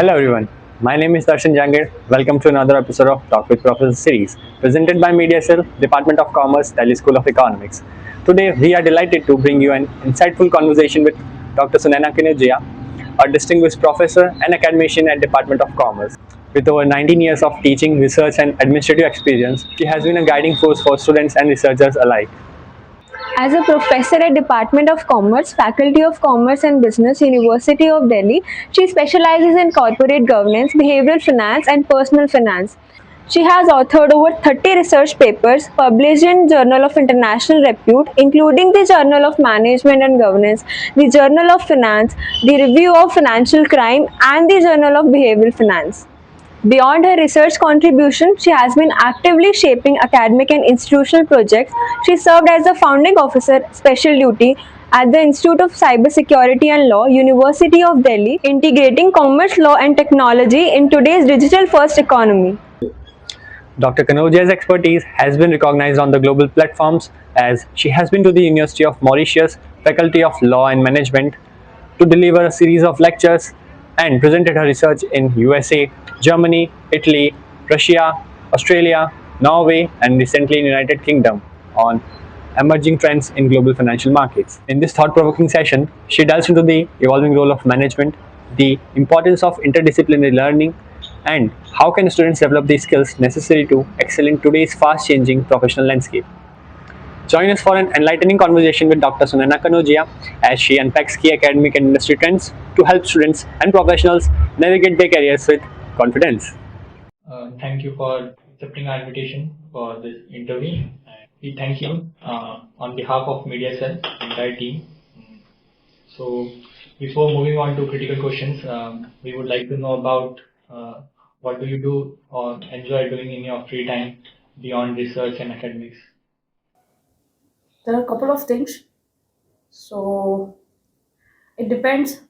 Hello everyone, my name is Darshan. Welcome to another episode of Talk with Prof series, presented by Media Cell, Department of Commerce, Delhi School of Economics. Today we are delighted to bring you an insightful conversation with Dr. Sunaina Kanojia, a distinguished professor and academician at Department of Commerce. With over 19 years of teaching, research and administrative experience, she has been a guiding force for students and researchers alike. As a professor at Department of Commerce, Faculty of Commerce and Business, University of Delhi, she specializes in corporate governance, behavioral finance and personal finance. She has authored over 30 research papers published in Journal of International Repute, including the Journal of Management and Governance, the Journal of Finance, the Review of Financial Crime, and the Journal of Behavioral Finance. Beyond her research contribution, she has been actively shaping academic and institutional projects. She served as the founding officer, special duty, at the Institute of Cybersecurity and Law, University of Delhi, integrating commerce, law, and technology in today's digital-first economy. Dr. Kanojia's expertise has been recognized on the global platforms as she has been to the University of Mauritius Faculty of Law and Management to deliver a series of lectures and presented her research in USA, Germany, Italy, Russia, Australia, Norway and recently in United Kingdom on emerging trends in global financial markets. In this thought-provoking session, she delves into the evolving role of management, the importance of interdisciplinary learning, and how can students develop the skills necessary to excel in today's fast-changing professional landscape. Join us for an enlightening conversation with Dr. Sunaina Kanojia as she unpacks key academic and industry trends to help students and professionals navigate their careers with confidence. Thank you for accepting our invitation for this interview. We thank you on behalf of Media Cell entire team. So before moving on to critical questions, we would like to know about what do you do or enjoy doing in your free time beyond research and academics? There are a couple of things. So it depends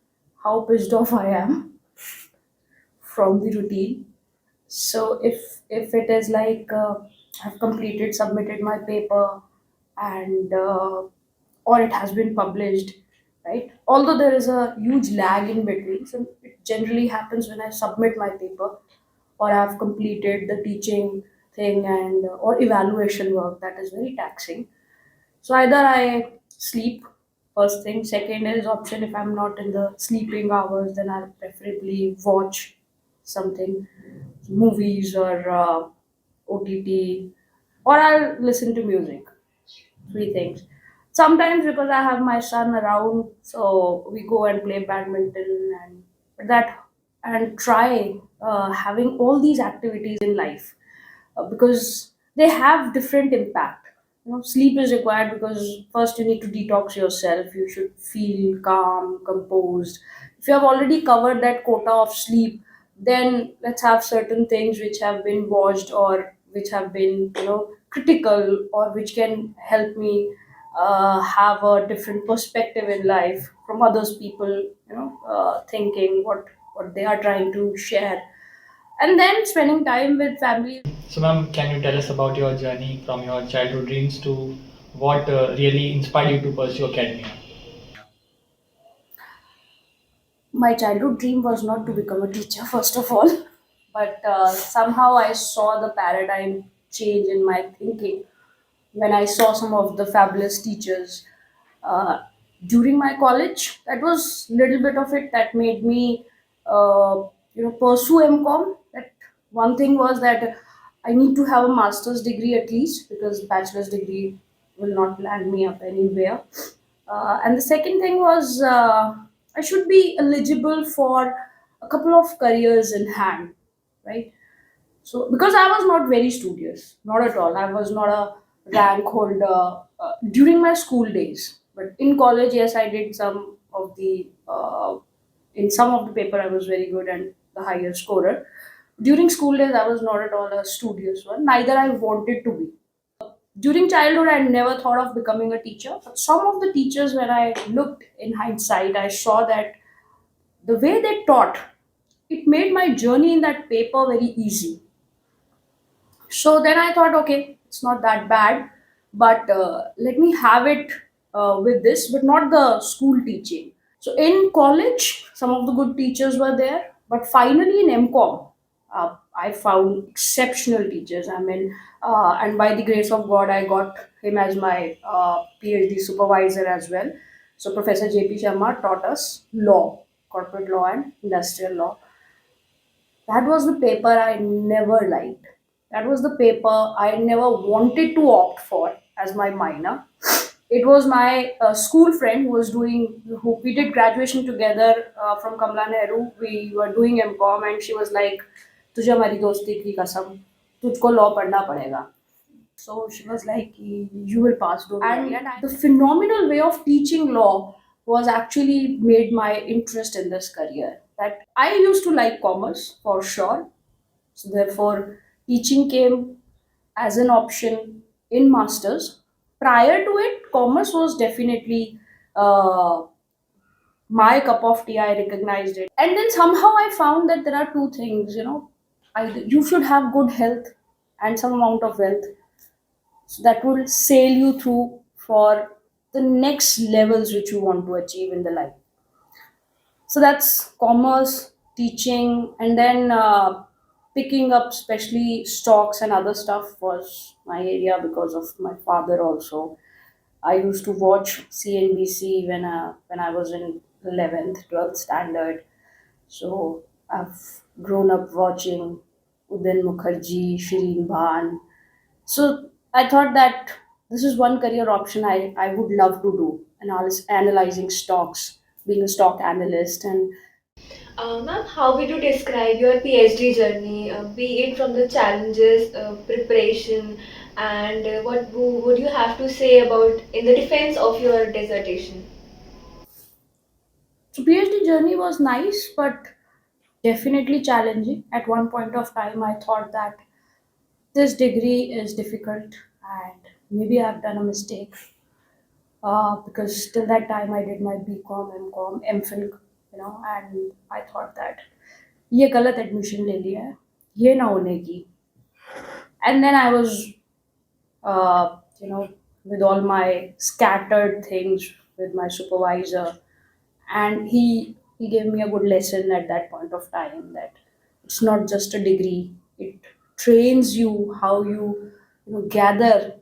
how pissed off I am from the routine. So if it is like I've completed, submitted my paper, and or it has been published, right? Although there is a huge lag in between, so it generally happens when I submit my paper or I've completed the teaching thing and or evaluation work that is very taxing. So either I sleep first thing. Second is option if I'm not in the sleeping hours, then I'll preferably watch something, movies or OTT, or I'll listen to music. Three things. Sometimes because I have my son around, so we go and play badminton and try having all these activities in life because they have different impact. Sleep is required because first you need to detox yourself. You should feel calm, composed. If you have already covered that quota of sleep, then let's have certain things which have been watched or which have been critical or which can help me have a different perspective in life from others people, thinking what they are trying to share, and then spending time with family. So, ma'am, can you tell us about your journey from your childhood dreams to what really inspired you to pursue academia? My childhood dream was not to become a teacher, first of all, but somehow I saw the paradigm change in my thinking when I saw some of the fabulous teachers uh, during my college. That was little bit of it that made me, pursue MCom. That one thing was that I need to have a master's degree at least because bachelor's degree will not land me up anywhere. And the second thing was I should be eligible for a couple of careers in hand, right? So, because I was not very studious, not at all. I was not a rank holder during my school days. But in college, yes, I did some of in some of the paper, I was very good and the higher scorer. During school days, I was not at all a studious one. Neither I wanted to be. During childhood, I never thought of becoming a teacher. But some of the teachers, when I looked in hindsight, I saw that the way they taught, it made my journey in that paper very easy. So then I thought, okay, it's not that bad, but let me have it with this, but not the school teaching. So in college, some of the good teachers were there. But finally in MCOM, I found exceptional teachers. I mean, and by the grace of God, I got him as my PhD supervisor as well. So Professor JP Sharma taught us law, corporate law and industrial law. That was the paper I never liked. That was the paper I never wanted to opt for as my minor. It was my school friend who was doing, who we did graduation together from Kamla Nehru. We were doing MCOM and she was like, तुझे हमारी दोस्ती की कसम, तुझको law पढ़ना पड़ेगा. So she was like, you will pass, don't worry. And the phenomenal way of teaching law was actually made my interest in this career. That I used to like commerce for sure. So therefore, teaching came as an option in masters. Prior to it, commerce was definitely uh, my cup of tea. I recognized it, and then somehow I found that there are two things. You should have good health and some amount of wealth, so that will sail you through for the next levels which you want to achieve in the life. So that's commerce, teaching, and then picking up, especially stocks and other stuff, was my area because of my father also. I used to watch CNBC when I was in 11th, 12th standard. So I've grown up watching Udan Mukherjee, Shireen Bhan. So I thought that this is one career option I would love to do, analyzing stocks, being a stock analyst. And Ma'am, how would you describe your PhD journey, be it from the challenges, preparation, and what would you have to say about in the defense of your dissertation? so PhD journey was nice, but definitely challenging. At one point of time, I thought that this degree is difficult and maybe I've done a mistake because till that time I did my BCom, MCom, MPhil, and I thought that ये गलत admission ले लिया है, ये ना होने की. And then I was, you know, with all my scattered things with my supervisor, and he gave me a good lesson at that point of time that it's not just a degree; it trains you how you gather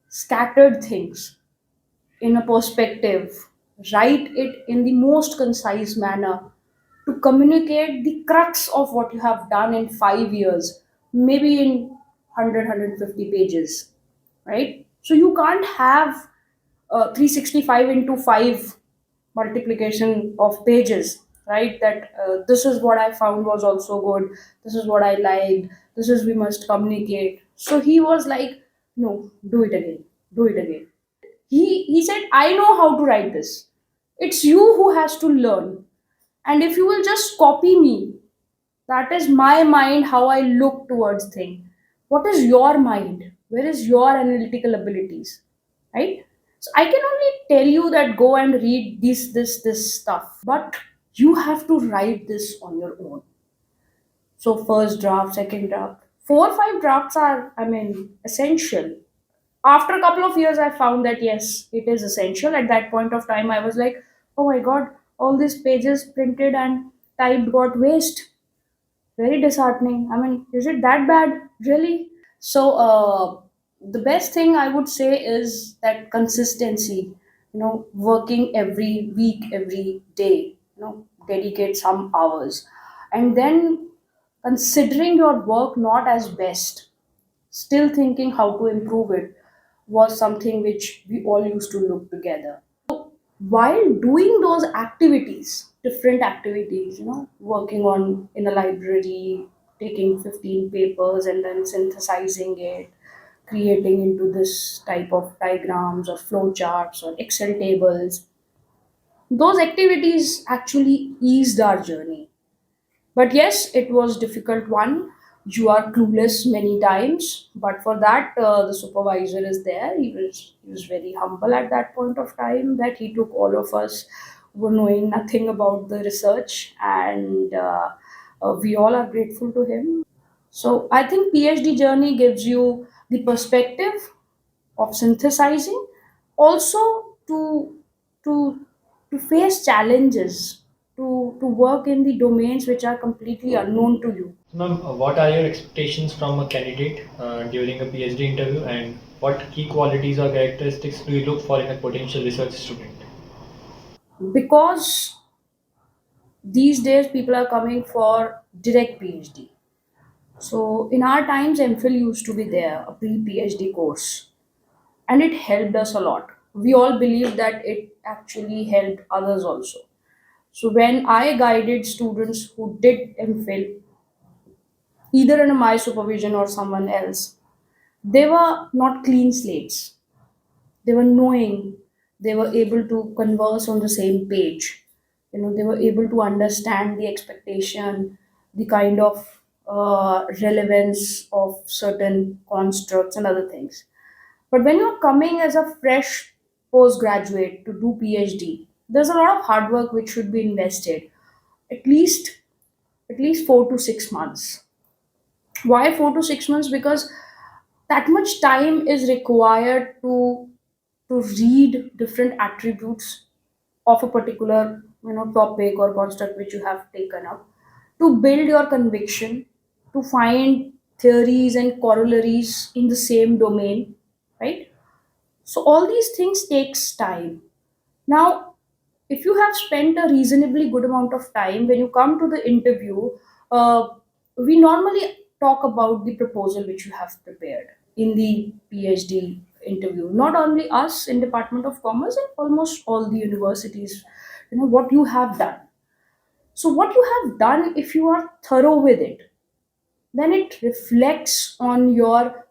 scattered things in a perspective, write it in the most concise manner to communicate the crux of what you have done in 5 years, maybe in 100, pages, right? So you can't have 365 into 5 multiplication of pages, right? That this is what I found was also good, this is what I liked, this is we must communicate. So he was like, no, do it again, do it again. He said, I know how to write this. It's you who has to learn. And if you will just copy me, that is my mind, how I look towards thing. What is your mind? Where is your analytical abilities? Right? So I can only tell you that go and read this stuff. But you have to write this on your own. So first draft, second draft. 4 or 5 drafts are, I mean, essential. After a couple of years I found that yes, it is essential. At that point of time I was like, oh my god, all these pages printed and typed got waste. Very disheartening. I mean, is it that bad, really? So the best thing I would say is that consistency, working every week, every day, dedicate some hours, and then considering your work not as best, still thinking how to improve it, was something which we all used to look together. While doing those activities, different activities, working on in a library, taking 15 papers and then synthesizing it, creating into this type of diagrams or flow charts or Excel tables, those activities actually eased our journey. But yes, it was difficult one. You are clueless many times, but for that, the supervisor is there. He was very humble at that point of time that he took all of us who were knowing nothing about the research, and we all are grateful to him. So I think PhD journey gives you the perspective of synthesizing, also to to face challenges, to work in the domains which are completely unknown to you. So, ma'am, what are your expectations from a candidate during a PhD interview, and what key qualities or characteristics do you look for in a potential research student? Because these days people are coming for direct PhD. So in our times, MPhil used to be there, a pre-PhD course, and it helped us a lot. We all believe that it actually helped others also. So when I guided students who did MPhil, either under my supervision or someone else, they were not clean slates. They were knowing, they were able to converse on the same page. They were able to understand the expectation, the kind of relevance of certain constructs and other things. But when you're coming as a fresh postgraduate to do PhD, there's a lot of hard work which should be invested. At least at least 4 to 6 months. Why 4 to 6 months? Because that much time is required to read different attributes of a particular topic or construct which you have taken up, to build your conviction, to find theories and corollaries in the same domain, right? So all these things takes time. Now, if you have spent a reasonably good amount of time, when you come to the interview, uh, we normally talk about the proposal which you have prepared in the PhD interview. Not only us in Department of Commerce, and almost all the universities, what you have done. So what you have done, if you are thorough with it, then it reflects on your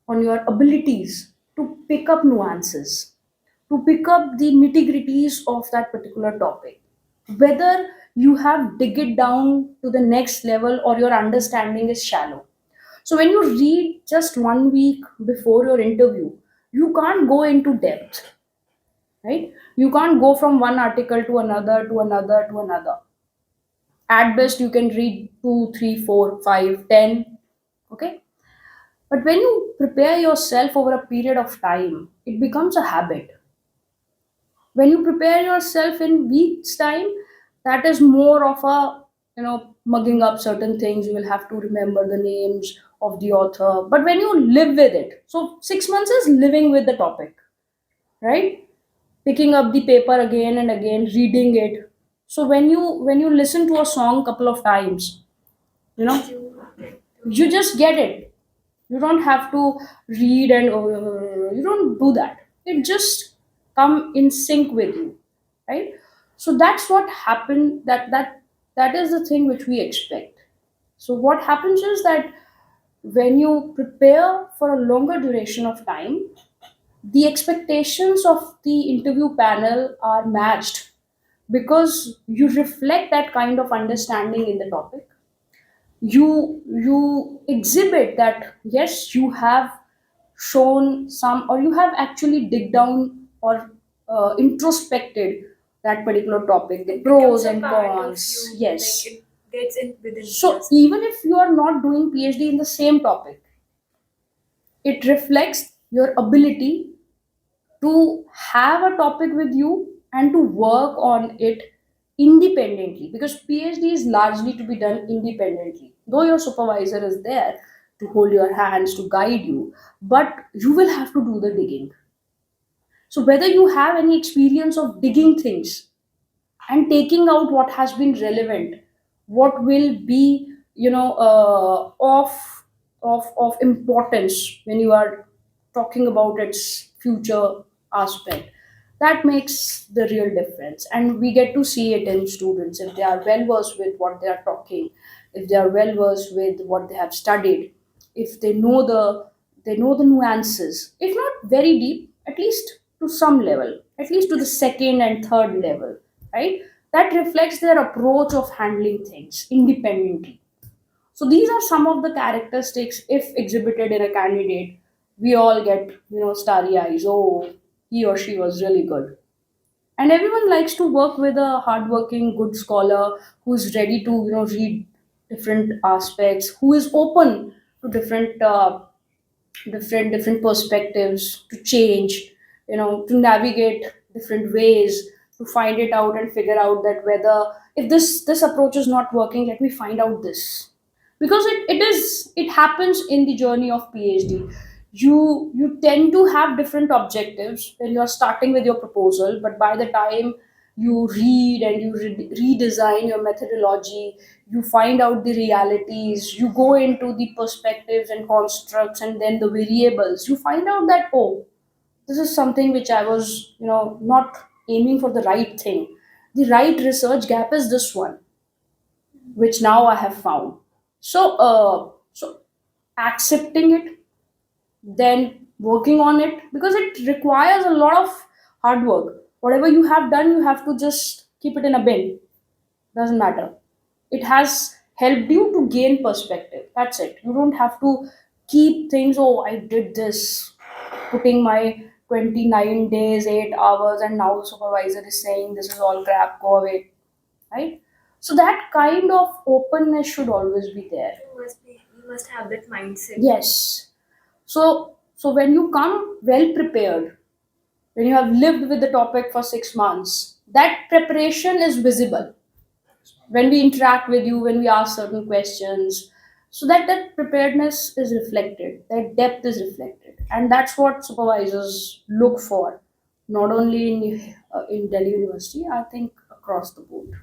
abilities to pick up nuances, to pick up the nitty gritties of that particular topic, whether you have dig it down to the next level or your understanding is shallow. So when you read just 1 week before your interview, you can't go into depth, right? You can't go from one article to another, to another, to another. At best you can read 2, 3, 4, 5, 10. Okay. But when you prepare yourself over a period of time, it becomes a habit. When you prepare yourself in weeks time, that is more of a mugging up certain things. You will have to remember the names of the author. But when you live with it, so 6 months is living with the topic, right? Picking up the paper again and again, reading it. So when you listen to a song couple of times, you know you just get it. You don't have to read, and you don't do that. It just come in sync with you, right? So that's what happened. That is the thing which we expect. So what happens is that when you prepare for a longer duration of time, the expectations of the interview panel are matched, because you reflect that kind of understanding in the topic. You exhibit that yes, you have shown some, or you have actually dig down or introspected that particular topic, the pros and cons. Yes. Gets in within So even if you are not doing PhD in the same topic, it reflects your ability to have a topic with you and to work on it independently, because PhD is largely to be done independently, though your supervisor is there to hold your hands, to guide you, but you will have to do the digging. So whether you have any experience of digging things and taking out what has been relevant, what will be of importance when you are talking about its future aspect, that makes the real difference. And we get to see it in students, if they are well versed with what they are talking, if they are well versed with what they have studied, if they know the nuances, if not very deep, at least to some level, at least to the second and third level, right? That reflects their approach of handling things independently. So these are some of the characteristics, if exhibited in a candidate, we all get starry eyes. Oh, he or she was really good. And everyone likes to work with a hardworking, good scholar who's ready to read different aspects, who is open to different perspectives, to change, to navigate different ways, to find it out and figure out that whether if this approach is not working, let me find out this, because it happens in the journey of PhD. You tend to have different objectives when you're starting with your proposal, but by the time you read and you redesign your methodology, you find out the realities, you go into the perspectives and constructs and then the variables, you find out that, oh, this is something which I was, not aiming for the right thing. The right research gap is this one, which now I have found. So accepting it, then working on it, because it requires a lot of hard work. Whatever you have done, you have to just keep it in a bin. Doesn't matter. It has helped you to gain perspective. That's it. You don't have to keep things. Oh, I did this, putting my 29 days, 8 hours, and now the supervisor is saying this is all crap. Go away, right? So that kind of openness should always be there. You must have that mindset. Yes. So when you come well prepared, when you have lived with the topic for 6 months, that preparation is visible when we interact with you, when we ask certain questions, so that preparedness is reflected, that depth is reflected, and that's what supervisors look for, not only in Delhi University, I think across the board.